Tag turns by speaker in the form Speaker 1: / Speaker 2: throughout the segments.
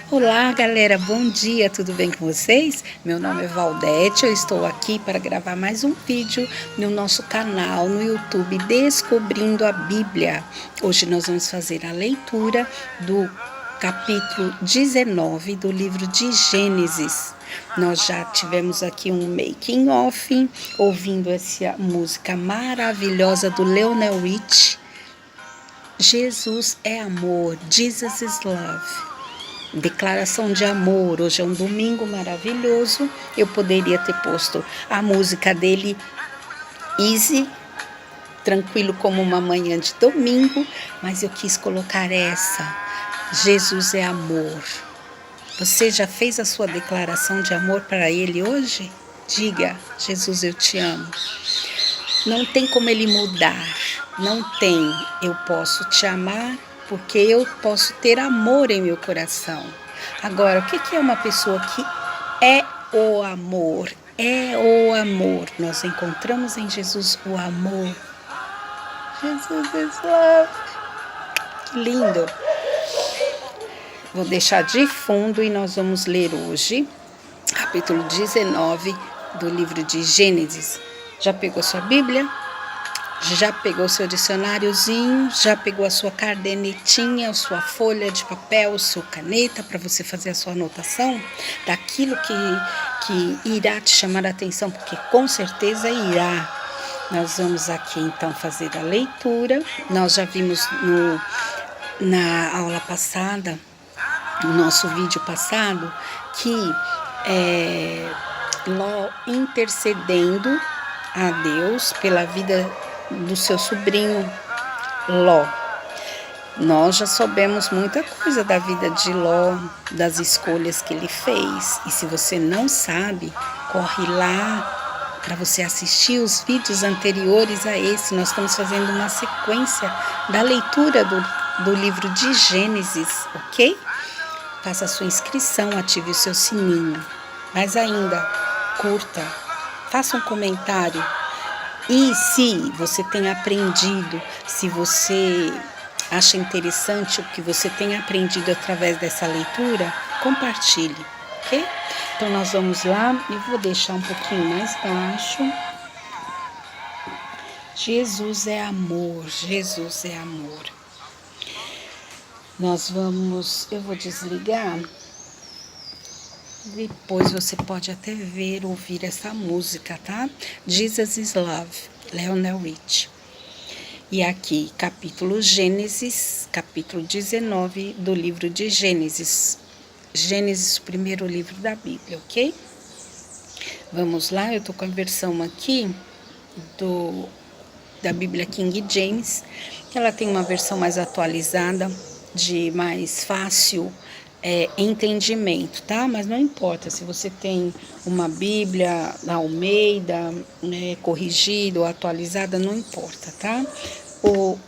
Speaker 1: Olá, galera, bom dia, tudo bem com vocês? Meu nome é Valdete, eu estou aqui para gravar mais um vídeo no nosso canal no YouTube Descobrindo a Bíblia. Hoje nós vamos fazer a leitura do capítulo 19 do livro de Gênesis. Nós já tivemos aqui um making off, ouvindo essa música maravilhosa do Lionel Richie. Jesus é amor, Jesus is love. Declaração de amor. Hoje é um domingo maravilhoso. Eu poderia ter posto a música dele, Easy, tranquilo como uma manhã de domingo, mas eu quis colocar essa. Jesus é amor. Você já fez a sua declaração de amor para ele hoje? Diga: Jesus, eu te amo. Não tem como ele mudar. Não tem. Eu posso te amar porque eu posso ter amor em meu coração. Agora, o que é uma pessoa que é o amor? É o amor. Nós encontramos em Jesus o amor. Jesus is love. Que lindo. Vou deixar de fundo e nós vamos ler hoje, capítulo 19 do livro de Gênesis. Já pegou sua Bíblia? Já pegou seu dicionáriozinho? Já pegou a sua cadernetinha, a sua folha de papel, sua caneta para você fazer a sua anotação daquilo que irá te chamar a atenção, porque com certeza irá. Nós vamos aqui então fazer a leitura. Nós já vimos na aula passada, no nosso vídeo passado, que Ló intercedendo a Deus pela vida do seu sobrinho Ló. Nós já soubemos muita coisa da vida de Ló, das escolhas que ele fez. E se você não sabe, corre lá para você assistir os vídeos anteriores a esse. Nós estamos fazendo uma sequência da leitura do livro de Gênesis, ok? Faça a sua inscrição, ative o seu sininho. Mais ainda, curta, faça um comentário. E se você tem aprendido, se você acha interessante o que você tem aprendido através dessa leitura, compartilhe, ok? Então nós vamos lá, eu vou deixar um pouquinho mais baixo. Jesus é amor, Jesus é amor. Eu vou desligar. Depois você pode até ouvir essa música, tá? Jesus is Love, Lionel Richie. E aqui, capítulo Gênesis, capítulo 19 do livro de Gênesis. Gênesis, o primeiro livro da Bíblia, ok? Vamos lá, eu tô com a versão aqui da Bíblia King James. Ela tem uma versão mais atualizada, de mais fácil entendimento, tá? Mas não importa se você tem uma Bíblia Almeida, corrigida ou atualizada, não importa, tá?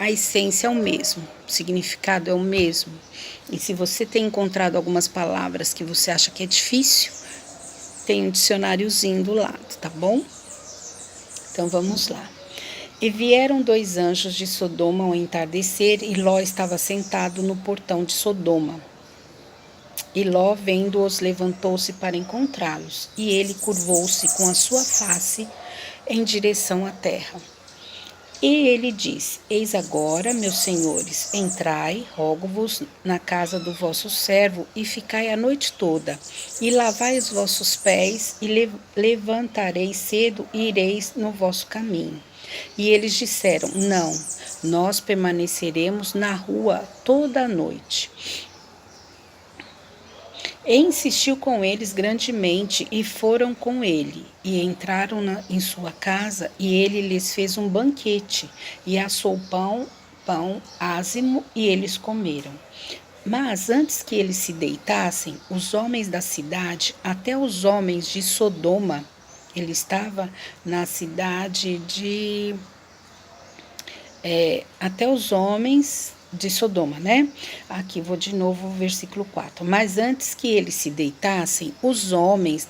Speaker 1: A essência é o mesmo, o significado é o mesmo. E se você tem encontrado algumas palavras que você acha que é difícil, tem um dicionáriozinho do lado, tá bom? Então vamos lá. E vieram 2 anjos de Sodoma ao entardecer, e Ló estava sentado no portão de Sodoma. E Ló, vendo-os, levantou-se para encontrá-los, e ele curvou-se com a sua face em direção à terra. E ele disse: Eis agora, meus senhores, entrai, rogo-vos, na casa do vosso servo, e ficai a noite toda, e lavai os vossos pés, e levantareis cedo, e ireis no vosso caminho. E eles disseram: Não, nós permaneceremos na rua toda a noite. E insistiu com eles grandemente, e foram com ele, e entraram em sua casa, e ele lhes fez um banquete, e assou pão ázimo, e eles comeram. Mas antes que eles se deitassem, os homens da cidade, até os homens de Sodoma, ele estava na cidade até os homens de Sodoma, né? Aqui vou de novo o versículo 4. Mas antes que eles se deitassem, os homens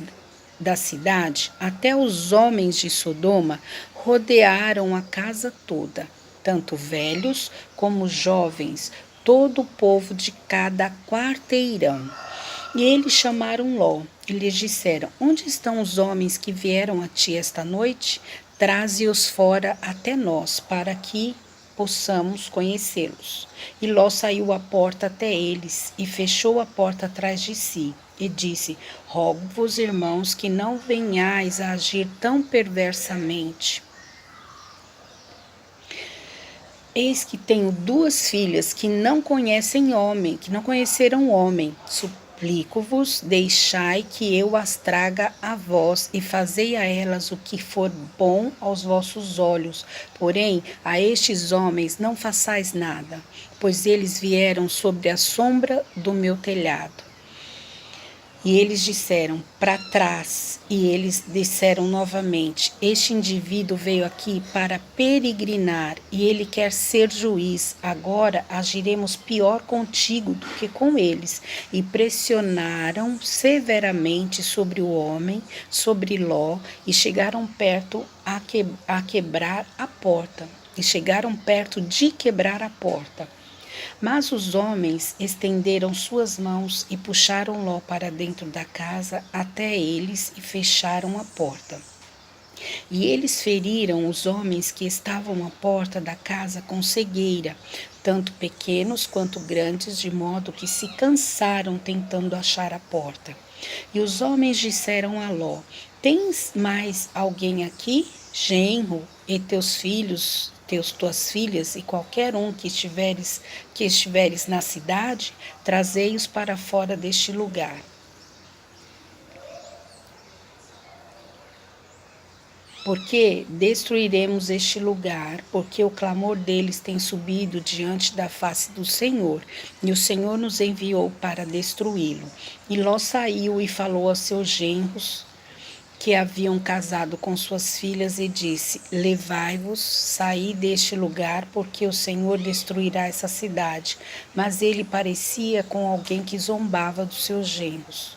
Speaker 1: da cidade, até os homens de Sodoma, rodearam a casa toda, tanto velhos como jovens, todo o povo de cada quarteirão. E eles chamaram Ló e lhes disseram: Onde estão os homens que vieram a ti esta noite? Traze-os fora até nós, para que possamos conhecê-los. E Ló saiu à porta até eles e fechou a porta atrás de si. E disse: Rogo-vos, irmãos, que não venhais a agir tão perversamente. Eis que tenho 2 filhas que não conhecem homem, que não conheceram homem. Suplico-vos, deixai que eu as traga a vós e fazei a elas o que for bom aos vossos olhos. Porém, a estes homens não façais nada, pois eles vieram sobre a sombra do meu telhado. E eles disseram: para trás. E eles disseram novamente: este indivíduo veio aqui para peregrinar e ele quer ser juiz. Agora agiremos pior contigo do que com eles. E pressionaram severamente sobre o homem, sobre Ló, e chegaram perto a quebrar a porta. E chegaram perto de quebrar a porta. Mas os homens estenderam suas mãos e puxaram Ló para dentro da casa até eles e fecharam a porta. E eles feriram os homens que estavam à porta da casa com cegueira, tanto pequenos quanto grandes, de modo que se cansaram tentando achar a porta. E os homens disseram a Ló: Tens mais alguém aqui? Genro e teus filhos, tuas filhas e qualquer um que estiveres na cidade, trazei-os para fora deste lugar. Porque destruiremos este lugar, porque o clamor deles tem subido diante da face do Senhor, e o Senhor nos enviou para destruí-lo. E Ló saiu e falou aos seus genros que haviam casado com suas filhas e disse: Levai-vos, saí deste lugar, porque o Senhor destruirá essa cidade. Mas ele parecia com alguém que zombava dos seus genros.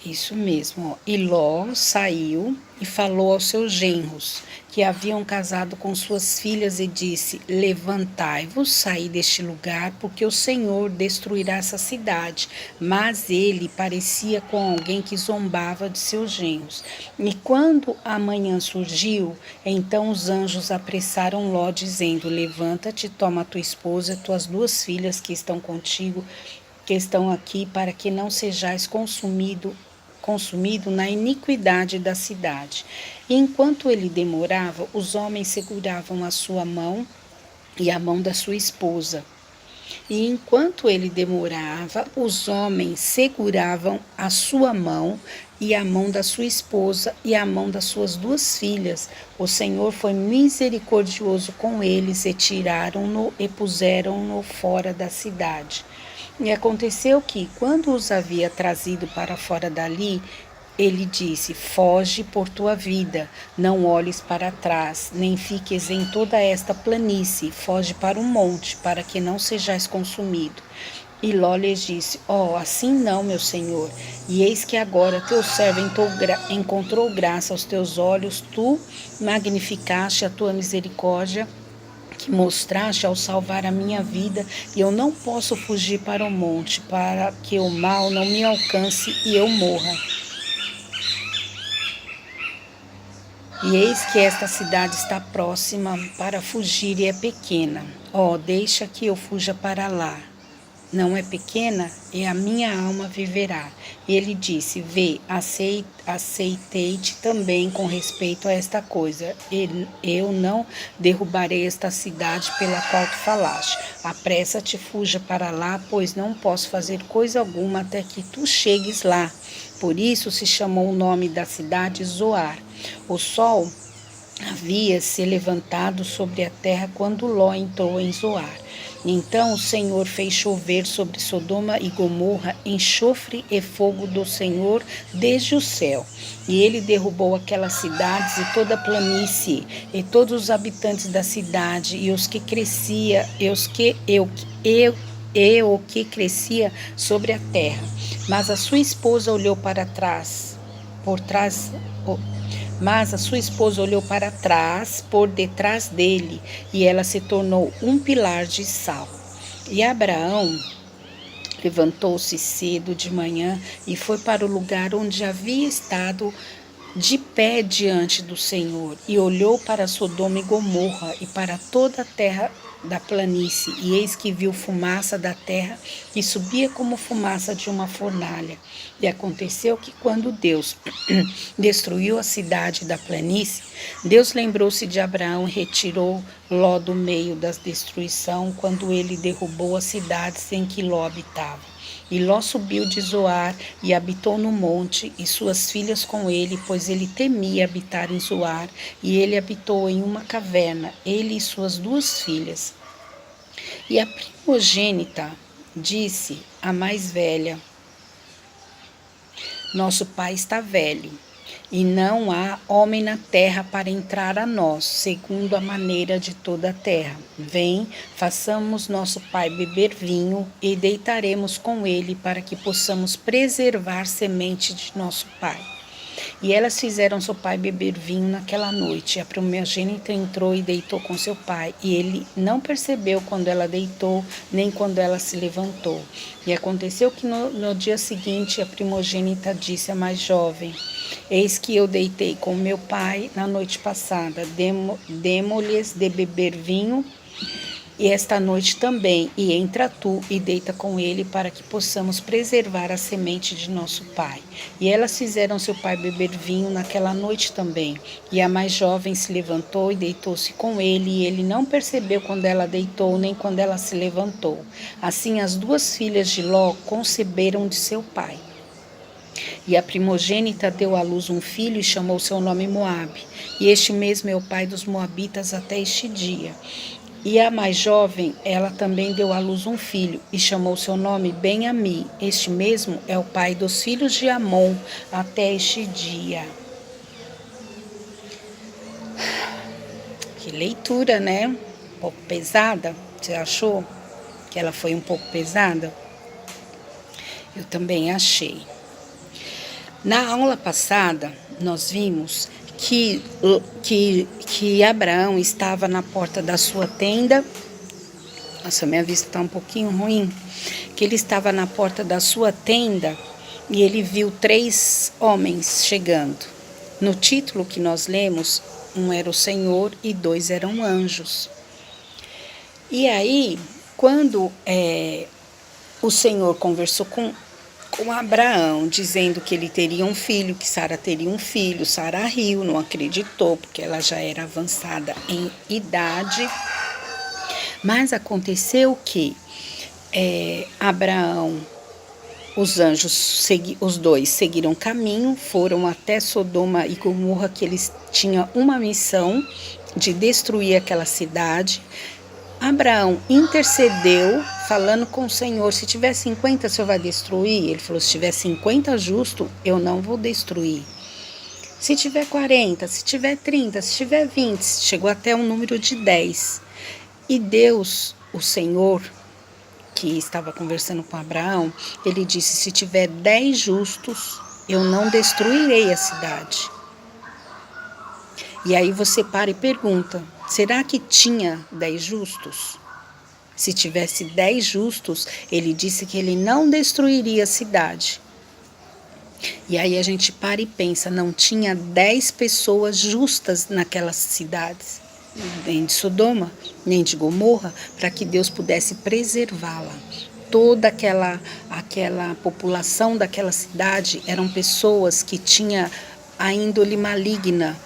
Speaker 1: Isso mesmo, ó. E Ló saiu e falou aos seus genros, que haviam casado com suas filhas, e disse: Levantai-vos, saí deste lugar, porque o Senhor destruirá essa cidade. Mas ele parecia com alguém que zombava de seus genros. E quando a manhã surgiu, então os anjos apressaram Ló, dizendo: Levanta-te, toma tua esposa, tuas 2 filhas que estão contigo, que estão aqui, para que não sejais consumido na iniquidade da cidade. E enquanto ele demorava, os homens seguravam a sua mão e a mão da sua esposa. E enquanto ele demorava, os homens seguravam a sua mão e a mão da sua esposa e a mão das suas 2 filhas. O Senhor foi misericordioso com eles e tiraram-no e puseram-no fora da cidade. E aconteceu que, quando os havia trazido para fora dali, ele disse: Foge por tua vida, não olhes para trás, nem fiques em toda esta planície, foge para o monte, para que não sejais consumido. E Ló lhes disse: assim não, meu senhor, e eis que agora teu servo encontrou graça aos teus olhos, tu magnificaste a tua misericórdia, que mostraste ao salvar a minha vida, e eu não posso fugir para o monte, para que o mal não me alcance e eu morra. E eis que esta cidade está próxima para fugir e é pequena. Deixa que eu fuja para lá. Não é pequena, e a minha alma viverá. Ele disse: Vê, aceitei-te também com respeito a esta coisa. Eu não derrubarei esta cidade pela qual tu falaste. Apressa-te, fuja para lá, pois não posso fazer coisa alguma até que tu chegues lá. Por isso se chamou o nome da cidade Zoar. O sol havia se levantado sobre a terra quando Ló entrou em Zoar. Então o Senhor fez chover sobre Sodoma e Gomorra enxofre e fogo do Senhor desde o céu. E ele derrubou aquelas cidades e toda a planície, e todos os habitantes da cidade, e os que crescia, o que crescia sobre a terra. Mas a sua esposa olhou para trás, Mas a sua esposa olhou para trás, por detrás dele, e ela se tornou um pilar de sal. E Abraão levantou-se cedo de manhã e foi para o lugar onde havia estado de pé diante do Senhor, e olhou para Sodoma e Gomorra e para toda a terra da planície, e eis que viu fumaça da terra que subia como fumaça de uma fornalha. E aconteceu que quando Deus destruiu a cidade da planície, Deus lembrou-se de Abraão e retirou Ló do meio da destruição, quando ele derrubou as cidades em que Ló habitava. E Ló subiu de Zoar e habitou no monte, e suas filhas com ele, pois ele temia habitar em Zoar, e ele habitou em uma caverna, ele e suas 2 filhas. E a primogênita disse à mais velha: Nosso pai está velho, e não há homem na terra para entrar a nós, segundo a maneira de toda a terra. Vem, façamos nosso pai beber vinho, e deitaremos com ele, para que possamos preservar semente de nosso pai. E elas fizeram seu pai beber vinho naquela noite. A primogênita entrou e deitou com seu pai, e ele não percebeu quando ela deitou, nem quando ela se levantou. E aconteceu que no dia seguinte a primogênita disse à mais jovem: Eis que eu deitei com meu pai na noite passada, demo-lhes de beber vinho, e esta noite também, e entra tu e deita com ele, para que possamos preservar a semente de nosso pai. E elas fizeram seu pai beber vinho naquela noite também. E a mais jovem se levantou e deitou-se com ele, e ele não percebeu quando ela deitou, nem quando ela se levantou. Assim as 2 filhas de Ló conceberam de seu pai. E a primogênita deu à luz um filho e chamou seu nome Moabe. E este mesmo é o pai dos moabitas até este dia. E a mais jovem, ela também deu à luz um filho, e chamou seu nome Ben-Ami. Este mesmo é o pai dos filhos de Amon até este dia. Que leitura, né? Um pouco pesada. Você achou que ela foi um pouco pesada? Eu também achei. Na aula passada, nós vimos que Abraão estava na porta da sua tenda. Nossa, minha vista está um pouquinho ruim. Que ele estava na porta da sua tenda e ele viu 3 homens chegando. No título que nós lemos, 1 era o Senhor e 2 eram anjos. E aí, quando o Senhor conversou com Abraão, dizendo que ele teria um filho, que Sara teria um filho. Sara riu, não acreditou, porque ela já era avançada em idade. Mas aconteceu que Abraão, os anjos, os 2 seguiram caminho, foram até Sodoma e Gomorra, que eles tinham uma missão de destruir aquela cidade. Abraão intercedeu, falando com o Senhor: se tiver 50, o Senhor vai destruir? Ele falou: se tiver 50 justo, eu não vou destruir. Se tiver 40, se tiver 30, se tiver 20, chegou até um número de 10. E Deus, o Senhor, que estava conversando com Abraão, ele disse: se tiver 10 justos, eu não destruirei a cidade. E aí você para e pergunta: será que tinha 10 justos? Se tivesse 10 justos, ele disse que ele não destruiria a cidade. E aí a gente para e pensa: não tinha 10 pessoas justas naquelas cidades, nem de Sodoma, nem de Gomorra, para que Deus pudesse preservá-la. Toda aquela população daquela cidade eram pessoas que tinham a índole maligna,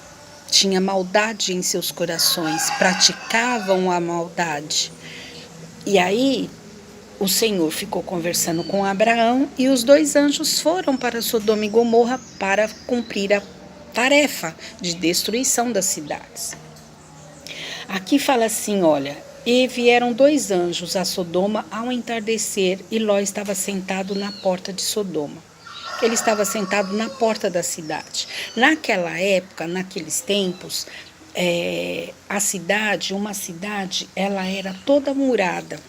Speaker 1: tinha maldade em seus corações, praticavam a maldade. E aí o Senhor ficou conversando com Abraão, e os 2 anjos foram para Sodoma e Gomorra para cumprir a tarefa de destruição das cidades. Aqui fala assim, olha: e vieram 2 anjos a Sodoma ao entardecer, e Ló estava sentado na porta de Sodoma. Ele estava sentado na porta da cidade. Naquela época, naqueles tempos, uma cidade, ela era toda murada.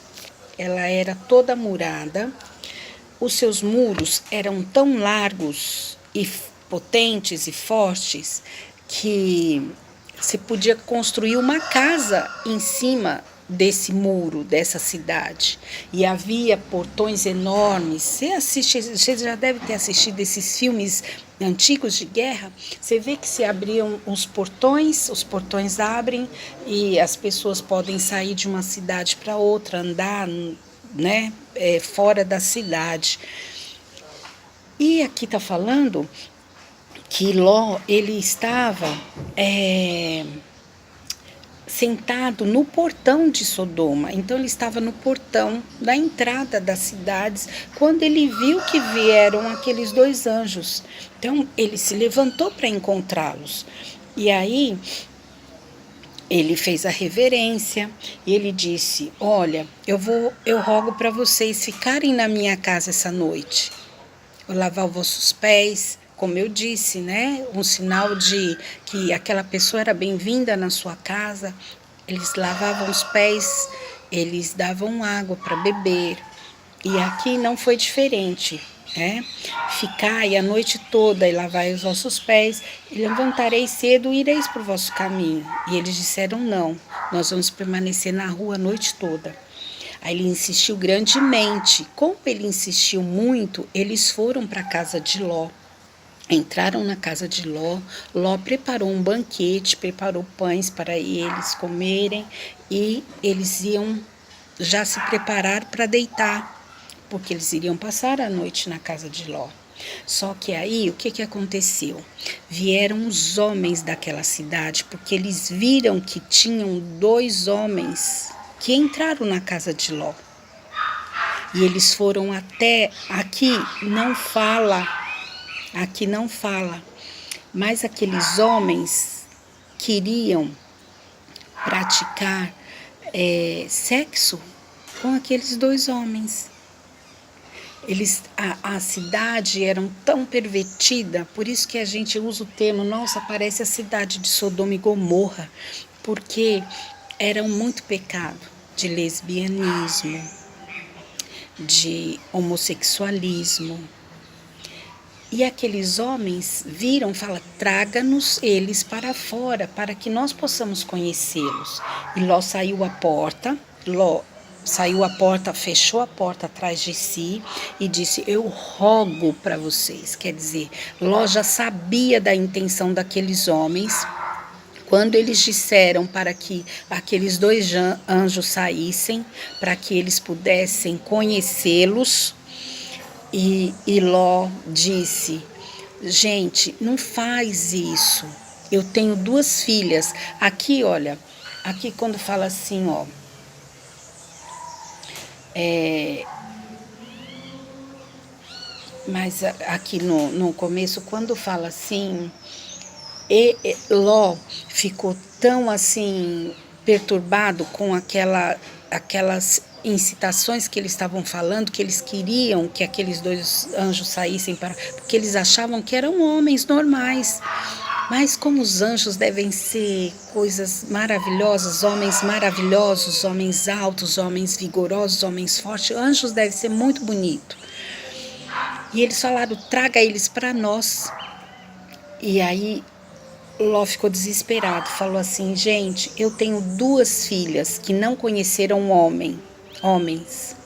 Speaker 1: Os seus muros eram tão largos e potentes e fortes que se podia construir uma casa em cima desse muro, dessa cidade. E havia portões enormes. Você já deve ter assistido esses filmes antigos de guerra. Você vê que se abriam os portões abrem e as pessoas podem sair de uma cidade para outra, andar, né, fora da cidade. E aqui está falando que Ló, ele estava sentado no portão de Sodoma. Então ele estava no portão da entrada das cidades quando ele viu que vieram aqueles 2 anjos. Então ele se levantou para encontrá-los. E aí ele fez a reverência e ele disse: olha, eu rogo para vocês ficarem na minha casa essa noite. Eu lavar os vossos pés, como eu disse, né? Um sinal de que aquela pessoa era bem-vinda na sua casa. Eles lavavam os pés, eles davam água para beber. E aqui não foi diferente, né? Ficai a noite toda e lavai os vossos pés, e levantareis cedo e ireis para o vosso caminho. E eles disseram: não, nós vamos permanecer na rua a noite toda. Aí ele insistiu grandemente. Como ele insistiu muito, eles foram para a casa de Ló. Entraram na casa de Ló. Ló preparou um banquete, preparou pães para eles comerem e eles iam já se preparar para deitar, porque eles iriam passar a noite na casa de Ló. Só que aí, o que aconteceu? Vieram os homens daquela cidade, porque eles viram que tinham 2 homens que entraram na casa de Ló. E eles foram até, aqui não fala, mas aqueles homens queriam praticar sexo com aqueles 2 homens. A cidade era tão pervertida, por isso que a gente usa o termo, nossa, parece a cidade de Sodoma e Gomorra, porque era muito pecado de lesbianismo, de homossexualismo. E aqueles homens viram, fala, traga-nos eles para fora, para que nós possamos conhecê-los. E Ló saiu à porta, fechou a porta atrás de si e disse: eu rogo para vocês. Quer dizer, Ló já sabia da intenção daqueles homens. Quando eles disseram para que aqueles 2 anjos saíssem, para que eles pudessem conhecê-los, e Ló disse: gente, não faz isso. Eu tenho 2 filhas. Aqui, olha, aqui quando fala assim, ó, mas aqui no começo, quando fala assim, Ló ficou tão assim perturbado com aquelas incitações que eles estavam falando, que eles queriam que aqueles 2 anjos saíssem porque eles achavam que eram homens normais. Mas como os anjos devem ser coisas maravilhosas, homens altos, homens vigorosos, homens fortes, anjos devem ser muito bonito. E eles falaram: traga eles para nós. E aí Ló ficou desesperado, falou assim: gente, eu tenho 2 filhas que não conheceram homens.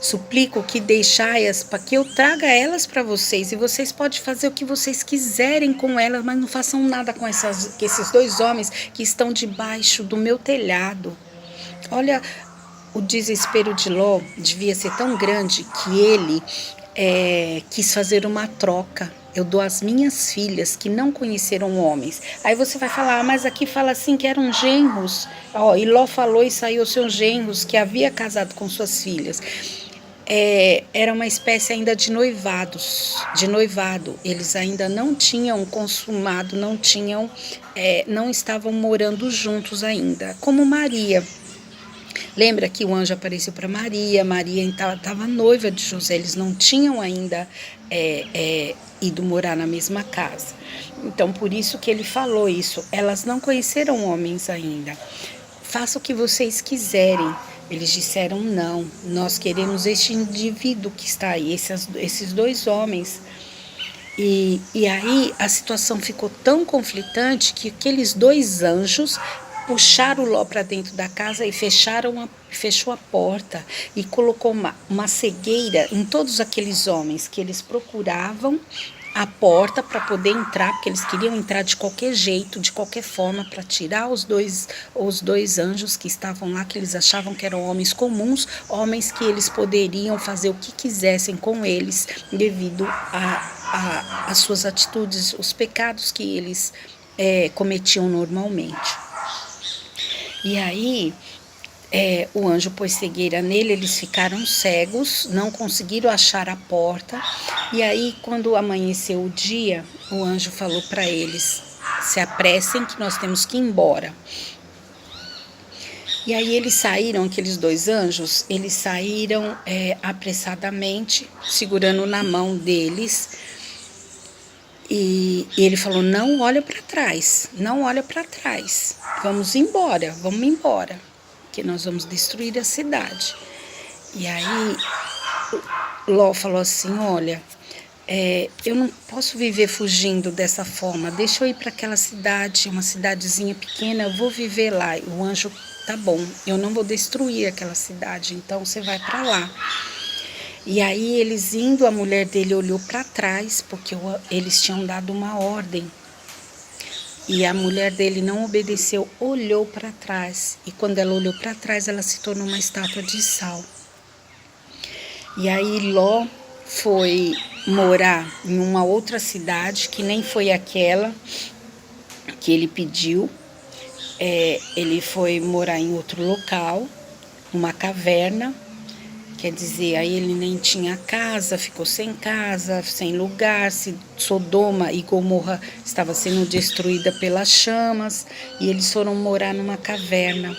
Speaker 1: Suplico que deixai-as para que eu traga elas para vocês, e vocês podem fazer o que vocês quiserem com elas, mas não façam nada com esses 2 homens que estão debaixo do meu telhado. Olha, o desespero de Ló devia ser tão grande que ele quis fazer uma troca. Eu dou as minhas filhas que não conheceram homens. Aí você vai falar: mas aqui fala assim que eram genros. E Ló falou e saiu seus genros que havia casado com suas filhas. Era uma espécie ainda de noivado. Eles ainda não tinham consumado, não estavam morando juntos ainda. Como Maria. Lembra que o anjo apareceu para Maria estava noiva de José, eles não tinham ainda ido morar na mesma casa. Então, por isso que ele falou isso. Elas não conheceram homens ainda. Faça o que vocês quiserem. Eles disseram: não, nós queremos este indivíduo que está aí, esses 2 homens. E aí a situação ficou tão conflitante que aqueles dois anjos puxaram Ló para dentro da casa e fechou a porta e colocou uma cegueira em todos aqueles homens que eles procuravam a porta para poder entrar, porque eles queriam entrar de qualquer jeito, de qualquer forma, para tirar os dois anjos que estavam lá, que eles achavam que eram homens comuns, homens que eles poderiam fazer o que quisessem com eles, devido às suas atitudes, os pecados que eles cometiam normalmente. E aí, o anjo pôs cegueira nele, eles ficaram cegos, não conseguiram achar a porta. E aí, quando amanheceu o dia, o anjo falou para eles: se apressem que nós temos que ir embora. E aí eles saíram, aqueles dois anjos, eles saíram apressadamente, segurando na mão deles. E ele falou: não olha para trás, não olha para trás, vamos embora, que nós vamos destruir a cidade. E aí Ló falou assim: olha, eu não posso viver fugindo dessa forma, deixa eu ir para aquela cidade, uma cidadezinha pequena, eu vou viver lá. E o anjo: tá bom, eu não vou destruir aquela cidade, então você vai para lá. E aí eles indo, a mulher dele olhou para trás, porque eles tinham dado uma ordem. E a mulher dele não obedeceu, olhou para trás. E quando ela olhou para trás, ela se tornou uma estátua de sal. E aí Ló foi morar em uma outra cidade, que nem foi aquela que ele pediu. Ele foi morar em outro local, numa caverna. Quer dizer, aí ele nem tinha casa, ficou sem casa, sem lugar. Sodoma e Gomorra estava sendo destruída pelas chamas e eles foram morar numa caverna.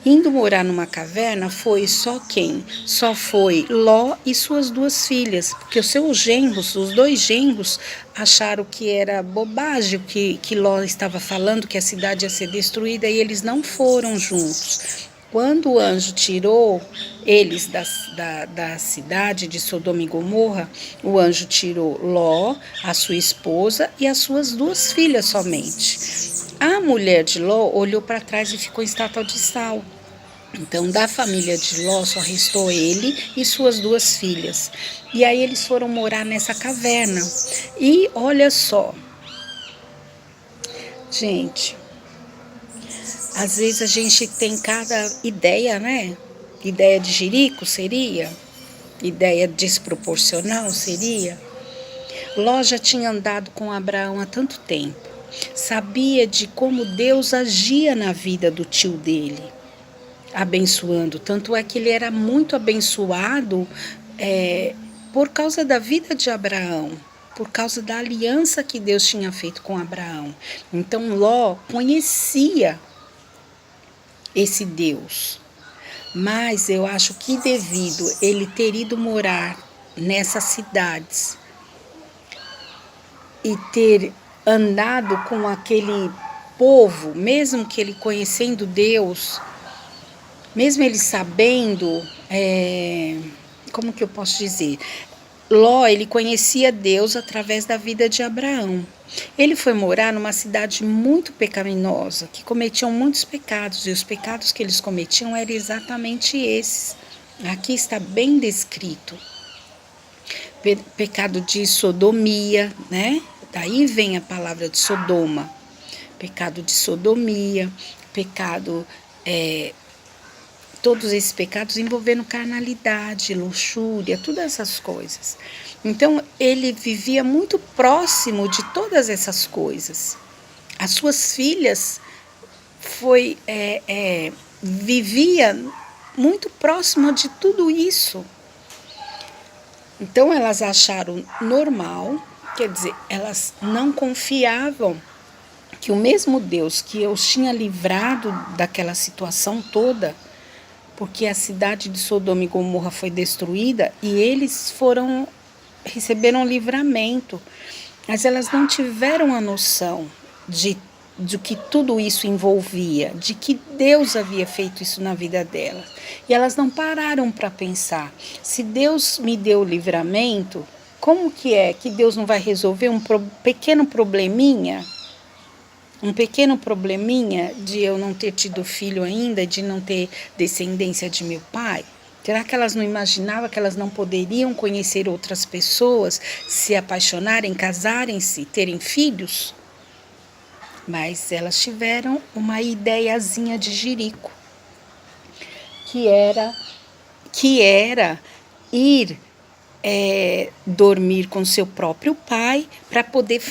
Speaker 1: Indo morar numa caverna foi só quem? Só foi Ló e suas duas filhas, porque os seus genros, os dois genros, acharam que era bobagem o que Ló estava falando, que a cidade ia ser destruída, e eles não foram juntos. Quando o anjo tirou eles da cidade de Sodoma e Gomorra, o anjo tirou Ló, a sua esposa e as suas duas filhas somente. A mulher de Ló olhou para trás e ficou estátua de sal. Então, da família de Ló só restou ele e suas duas filhas. E aí eles foram morar nessa caverna. E olha só, gente, às vezes a gente tem cada ideia, né? Ideia de jirico seria? Ideia desproporcional seria? Ló já tinha andado com Abraão há tanto tempo. Sabia de como Deus agia na vida do tio dele, abençoando. Tanto é que ele era muito abençoado por causa da vida de Abraão, por causa da aliança que Deus tinha feito com Abraão. Então Ló conhecia esse Deus. Mas eu acho que devido ele ter ido morar nessas cidades e ter andado com aquele povo, mesmo que ele conhecendo Deus, mesmo ele sabendo, como que eu posso dizer? Ló, ele conhecia Deus através da vida de Abraão. Ele foi morar numa cidade muito pecaminosa, que cometiam muitos pecados, e os pecados que eles cometiam eram exatamente esses. Aqui está bem descrito. Pecado de sodomia, né? Daí vem a palavra de Sodoma. Pecado de sodomia, pecado... todos esses pecados envolvendo carnalidade, luxúria, todas essas coisas. Então, ele vivia muito próximo de todas essas coisas. As suas filhas vivia muito próximo de tudo isso. Então, elas acharam normal, quer dizer, elas não confiavam que o mesmo Deus que os tinha livrado daquela situação toda, porque a cidade de Sodoma e Gomorra foi destruída e eles receberam livramento, mas elas não tiveram a noção de que tudo isso envolvia, de que Deus havia feito isso na vida delas. E elas não pararam para pensar: se Deus me deu livramento, Como que é que Deus não vai resolver pequeno probleminha? Um pequeno probleminha de eu não ter tido filho ainda, de não ter descendência de meu pai? Será que elas não imaginavam que elas não poderiam conhecer outras pessoas, se apaixonarem, casarem-se, terem filhos? Mas elas tiveram uma ideiazinha de jirico, que era ir dormir com seu próprio pai para poder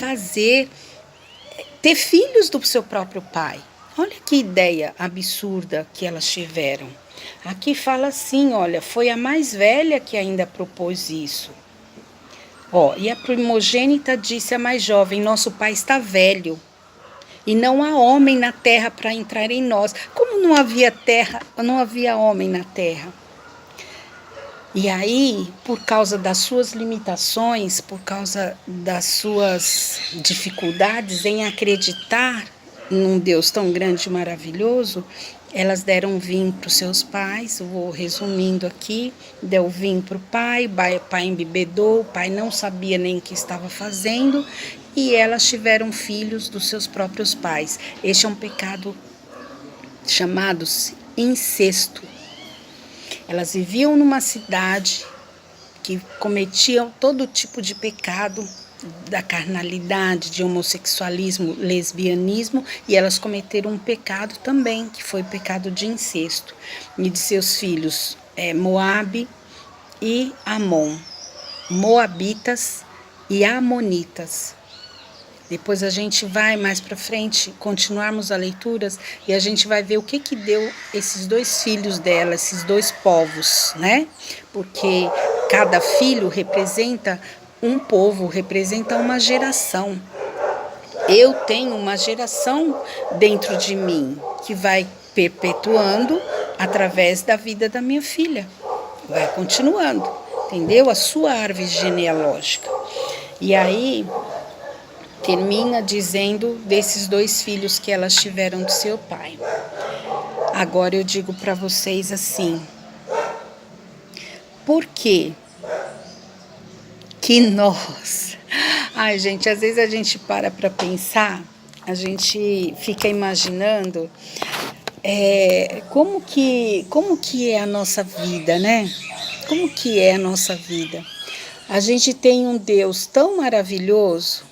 Speaker 1: ter filhos do seu próprio pai. Olha que ideia absurda que elas tiveram. Aqui fala assim, olha, foi a mais velha que ainda propôs isso. E a primogênita disse à mais jovem, nosso pai está velho e não há homem na terra para entrar em nós. Como não havia terra, não havia homem na terra? E aí, por causa das suas limitações, por causa das suas dificuldades em acreditar num Deus tão grande e maravilhoso, elas deram vinho para os seus pais. Vou resumindo aqui, deu vinho para o pai embebedou, o pai não sabia nem o que estava fazendo, e elas tiveram filhos dos seus próprios pais. Este é um pecado chamado incesto. Elas viviam numa cidade que cometiam todo tipo de pecado, da carnalidade, de homossexualismo, lesbianismo, e elas cometeram um pecado também, que foi o pecado de incesto, e de seus filhos Moabe e Amon, Moabitas e Amonitas. Depois a gente vai mais para frente, continuarmos a leitura e a gente vai ver o que deu esses dois filhos dela, esses dois povos, né? Porque cada filho representa um povo, representa uma geração. Eu tenho uma geração dentro de mim que vai perpetuando através da vida da minha filha. Vai continuando, entendeu? A sua árvore genealógica. E aí termina dizendo desses dois filhos que elas tiveram do seu pai. Agora eu digo para vocês assim, por quê que nós... Ai, gente, às vezes a gente para pensar, a gente fica imaginando como que é a nossa vida, né? Como que é a nossa vida? A gente tem um Deus tão maravilhoso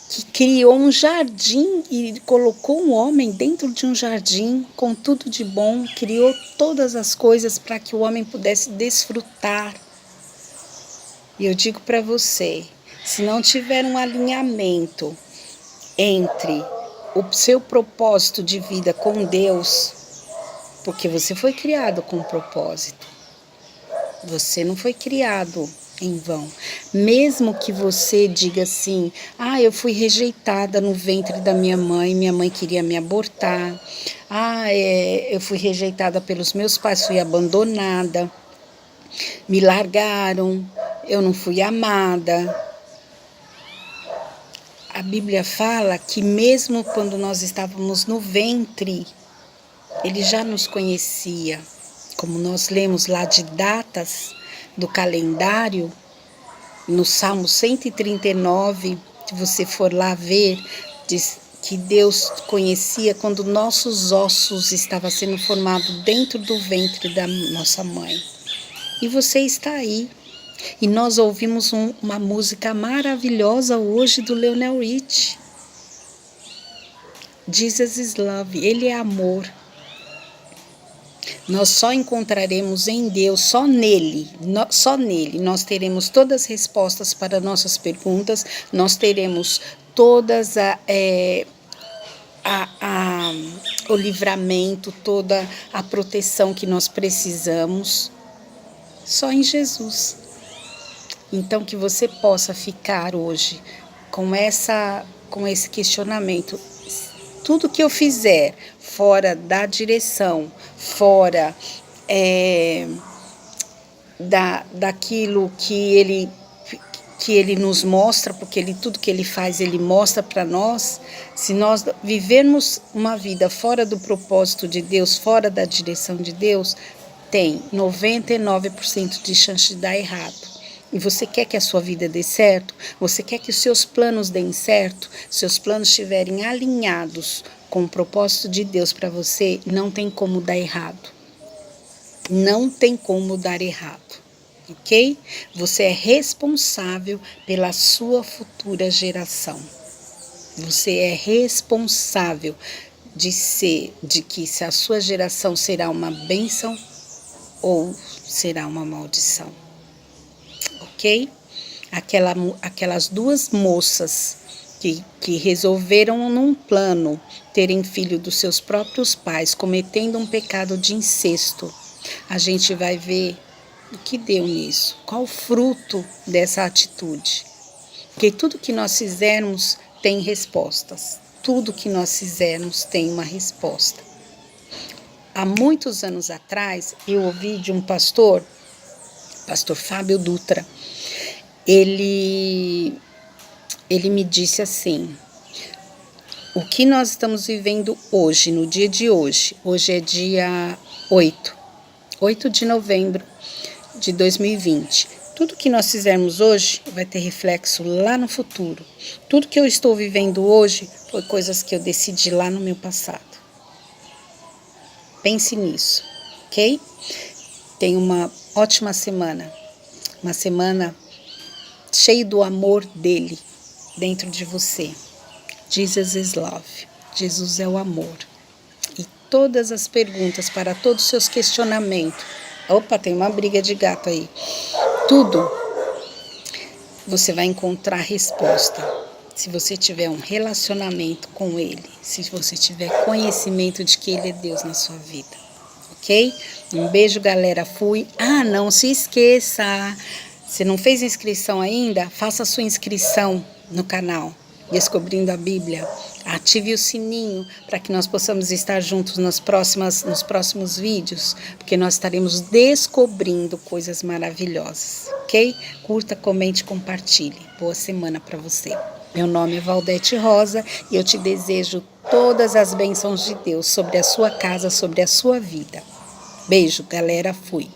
Speaker 1: que criou um jardim e colocou um homem dentro de um jardim com tudo de bom, criou todas as coisas para que o homem pudesse desfrutar. E eu digo para você, se não tiver um alinhamento entre o seu propósito de vida com Deus, porque você foi criado com um propósito, você não foi criado em vão. Mesmo que você diga assim, eu fui rejeitada no ventre da minha mãe queria me abortar, eu fui rejeitada pelos meus pais, fui abandonada, me largaram, eu não fui amada. A Bíblia fala que mesmo quando nós estávamos no ventre, Ele já nos conhecia. Como nós lemos lá de datas do calendário, no Salmo 139, se você for lá ver, diz que Deus conhecia quando nossos ossos estavam sendo formados dentro do ventre da nossa mãe. E você está aí. E nós ouvimos uma música maravilhosa hoje do Lionel Richie. Jesus is Love, Ele é amor. Nós só encontraremos em Deus, só nele nós teremos todas as respostas para nossas perguntas, nós teremos todas o livramento, toda a proteção que nós precisamos, só em Jesus. Então que você possa ficar hoje com esse questionamento. Tudo que eu fizer fora da direção, fora daquilo que ele nos mostra, porque tudo que ele faz, ele mostra para nós. Se nós vivermos uma vida fora do propósito de Deus, fora da direção de Deus, tem 99% de chance de dar errado. E você quer que a sua vida dê certo? Você quer que os seus planos deem certo? Seus planos estiverem alinhados com o propósito de Deus para você, não tem como dar errado. Não tem como dar errado, ok? Você é responsável pela sua futura geração. Você é responsável de que se a sua geração será uma bênção ou será uma maldição, ok? Aquelas duas moças que resolveram num plano terem filho dos seus próprios pais, cometendo um pecado de incesto. A gente vai ver o que deu nisso, qual o fruto dessa atitude. Porque tudo que nós fizermos tem respostas, tudo que nós fizermos tem uma resposta. Há muitos anos atrás, eu ouvi de um pastor Fábio Dutra. Ele me disse assim: o que nós estamos vivendo hoje, no dia de hoje é dia 8 de novembro de 2020. Tudo que nós fizermos hoje vai ter reflexo lá no futuro. Tudo que eu estou vivendo hoje foi coisas que eu decidi lá no meu passado. Pense nisso, ok? Tenha uma ótima semana. Uma semana cheia do amor dele dentro de você. Jesus is love. Jesus é o amor. E todas as perguntas, para todos os seus questionamentos. Opa, tem uma briga de gato aí. Tudo você vai encontrar resposta. Se você tiver um relacionamento com ele. Se você tiver conhecimento de que ele é Deus na sua vida. Ok? Um beijo, galera. Fui. Não se esqueça. Se não fez inscrição ainda, faça a sua inscrição no canal Descobrindo a Bíblia. Ative o sininho para que nós possamos estar juntos nos próximos vídeos, porque nós estaremos descobrindo coisas maravilhosas, ok? Curta, comente, compartilhe. Boa semana para você. Meu nome é Valdete Rosa e eu te desejo todas as bênçãos de Deus sobre a sua casa, sobre a sua vida. Beijo, galera. Fui.